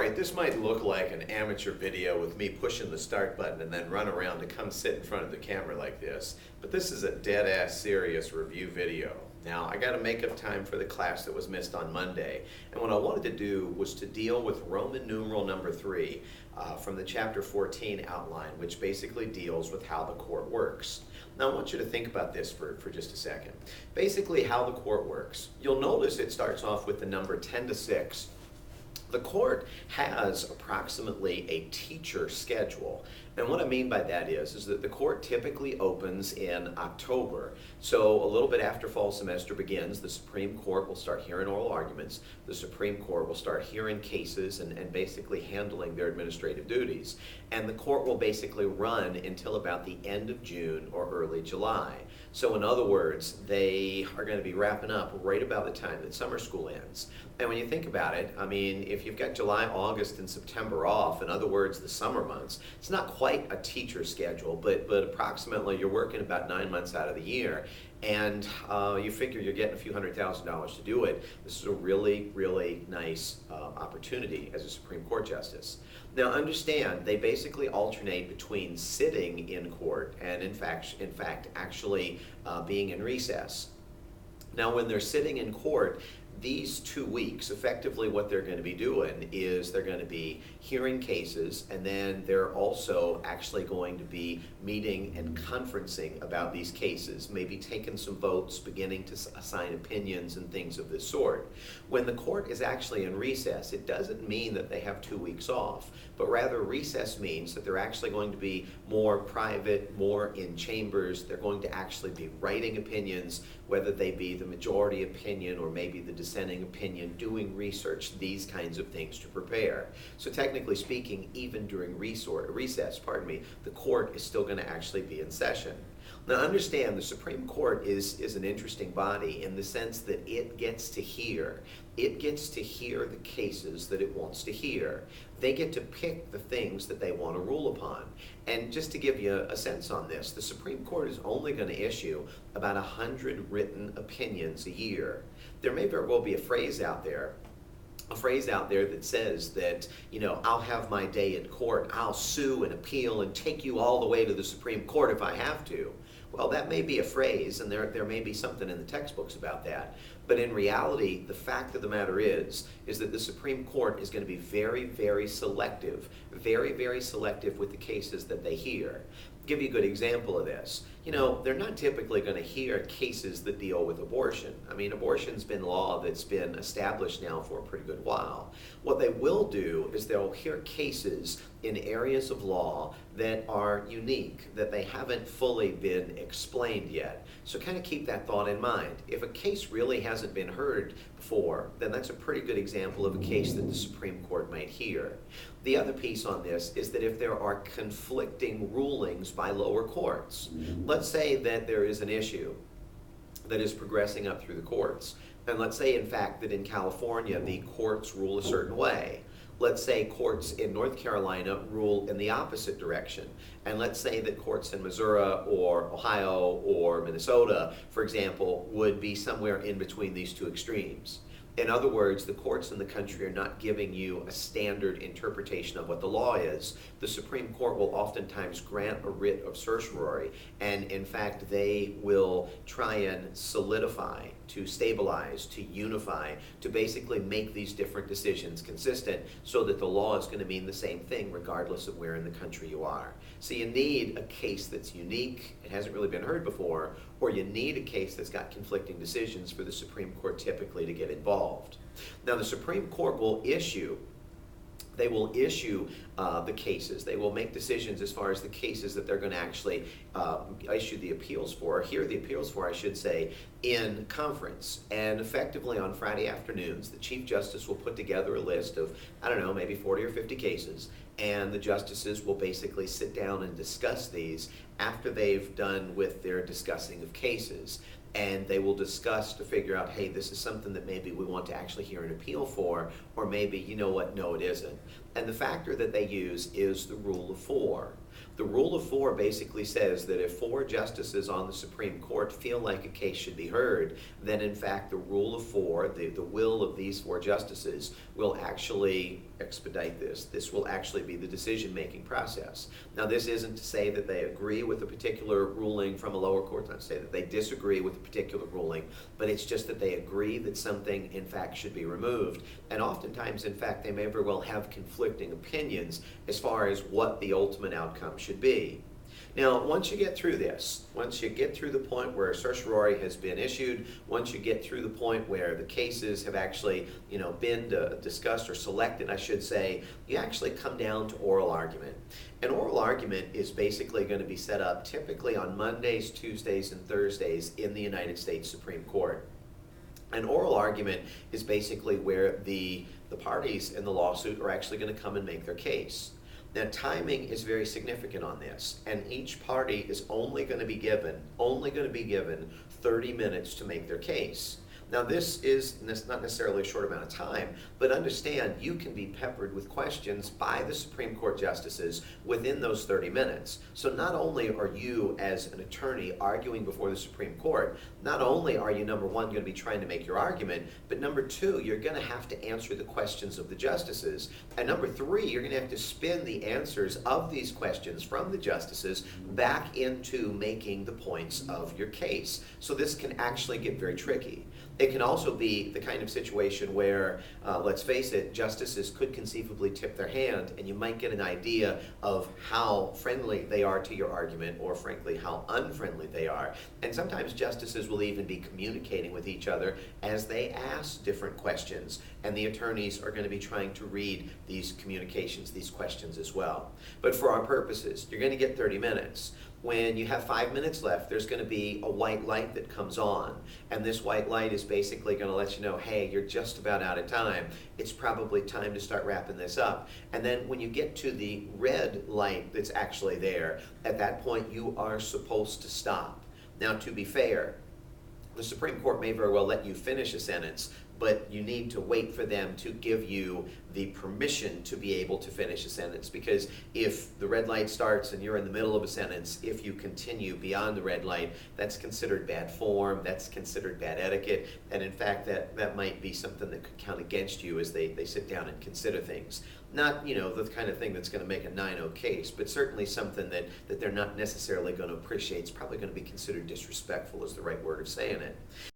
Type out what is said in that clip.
right, this might look like an amateur video with me pushing the start button and then run around to come sit in front of the camera like this, but this is a dead-ass serious review video. Now, I got to make up time for the class that was missed on Monday, and what I wanted to do was to deal with Roman numeral number 3 from the chapter 14 outline, which basically deals with how the court works. Now, I want you to think about this for just a second. Basically, how the court works. You'll notice it starts off with the number 10 to 6. The court has approximately a teacher schedule. And what I mean by that is that the court typically opens in October. So a little bit after fall semester begins, the Supreme Court will start hearing oral arguments. The Supreme Court will start hearing cases and basically handling their administrative duties. And the court will basically run until about the end of June or early July. So in other words, they are going to be wrapping up right about the time that summer school ends. And when you think about it, I mean, if you've got July, August, and September off, in other words, the summer months, it's not quite a teacher schedule, but approximately you're working about 9 months out of the year, and you figure you're getting a few $100,000 to do it. This is a really, really nice opportunity as a Supreme Court justice. Now understand, they basically alternate between sitting in court and in fact actually being in recess. Now when they're sitting in court, these 2 weeks, effectively what they're going to be doing is they're going to be hearing cases, and then they're also actually going to be meeting and conferencing about these cases, maybe taking some votes, beginning to assign opinions and things of this sort. When the court is actually in recess, it doesn't mean that they have 2 weeks off, but rather recess means that they're actually going to be more private, more in chambers. They're going to actually be writing opinions, whether they be the majority opinion or maybe the dissenting opinion, doing research, these kinds of things to prepare. So technically speaking, even during recess, the court is still going to actually be in session. Now understand, the Supreme Court is an interesting body in the sense that it gets to hear. It gets to hear the cases that it wants to hear. They get to pick the things that they want to rule upon. And just to give you a sense on this, the Supreme Court is only going to issue about 100 written opinions a year. There may very well be a phrase out there that says that, you know, I'll have my day in court, I'll sue and appeal and take you all the way to the Supreme Court if I have to. Well, that may be a phrase, and there may be something in the textbooks about that. But in reality, the fact of the matter is that the Supreme Court is going to be very, very selective with the cases that they hear. I'll give you a good example of this. You know, they're not typically going to hear cases that deal with abortion. I mean, abortion's been law that's been established now for a pretty good while. What they will do is they'll hear cases in areas of law that are unique, that they haven't fully been explained yet. So kind of keep that thought in mind. If a case really hasn't been heard before, then that's a pretty good example of a case that the Supreme Court might hear. The other piece on this is that if there are conflicting rulings by lower courts, let's say that there is an issue that is progressing up through the courts, and let's say in fact that in California the courts rule a certain way. Let's say courts in North Carolina rule in the opposite direction. And let's say that courts in Missouri or Ohio or Minnesota, for example, would be somewhere in between these two extremes. In other words, the courts in the country are not giving you a standard interpretation of what the law is. The Supreme Court will oftentimes grant a writ of certiorari, and in fact they will try and solidify, to stabilize, to unify, to basically make these different decisions consistent so that the law is going to mean the same thing regardless of where in the country you are. So you need a case that's unique, it hasn't really been heard before, or you need a case that's got conflicting decisions for the Supreme Court typically to get involved. Now the Supreme Court will issue the cases. They will make decisions as far as the cases that they're going to actually issue the appeals for, or hear the appeals for, I should say, in conference. And effectively on Friday afternoons, the Chief Justice will put together a list of, I don't know, maybe 40 or 50 cases, and the justices will basically sit down and discuss these after they've done with their discussing of cases. And they will discuss to figure out, hey, this is something that maybe we want to actually hear an appeal for, or maybe, you know what, no, it isn't. And the factor that they use is the rule of 4. The rule of four basically says that if four justices on the Supreme Court feel like a case should be heard, then in fact the rule of four, the will of these four justices, will actually expedite this. This will actually be the decision-making process. Now, this isn't to say that they agree with a particular ruling from a lower court, not to say that they disagree with a particular ruling, but it's just that they agree that something, in fact, should be removed. And oftentimes, in fact, they may very well have conflicting opinions as far as what the ultimate outcome should be. Now, once you get through this, once you get through the point where certiorari has been issued, once you get through the point where the cases have actually, been discussed or selected, I should say, you actually come down to oral argument. An oral argument is basically going to be set up typically on Mondays, Tuesdays, and Thursdays in the United States Supreme Court. An oral argument is basically where the parties in the lawsuit are actually going to come and make their case. Now, timing is very significant on this, and each party is only going to be given 30 minutes to make their case. Now, this is not necessarily a short amount of time, but understand you can be peppered with questions by the Supreme Court justices within those 30 minutes. So not only are you, as an attorney, arguing before the Supreme Court, not only are you, number one, going to be trying to make your argument, but number two, you're going to have to answer the questions of the justices. And number three, you're going to have to spin the answers of these questions from the justices back into making the points of your case. So this can actually get very tricky. It can also be the kind of situation where, let's face it, justices could conceivably tip their hand, and you might get an idea of how friendly they are to your argument, or frankly, how unfriendly they are. And sometimes justices will even be communicating with each other as they ask different questions, and the attorneys are going to be trying to read these communications, these questions as well. But for our purposes, you're going to get 30 minutes. When you have 5 minutes left, there's going to be a white light that comes on. And this white light is basically going to let you know, hey, you're just about out of time. It's probably time to start wrapping this up. And then when you get to the red light that's actually there, at that point you are supposed to stop. Now, to be fair, the Supreme Court may very well let you finish a sentence, but you need to wait for them to give you the permission to be able to finish a sentence, because if the red light starts and you're in the middle of a sentence, if you continue beyond the red light, that's considered bad form, that's considered bad etiquette, and in fact that might be something that could count against you as they sit down and consider things. Not, the kind of thing that's going to make a 9-0 case, but certainly something that they're not necessarily going to appreciate. It's probably going to be considered disrespectful is the right word of saying it.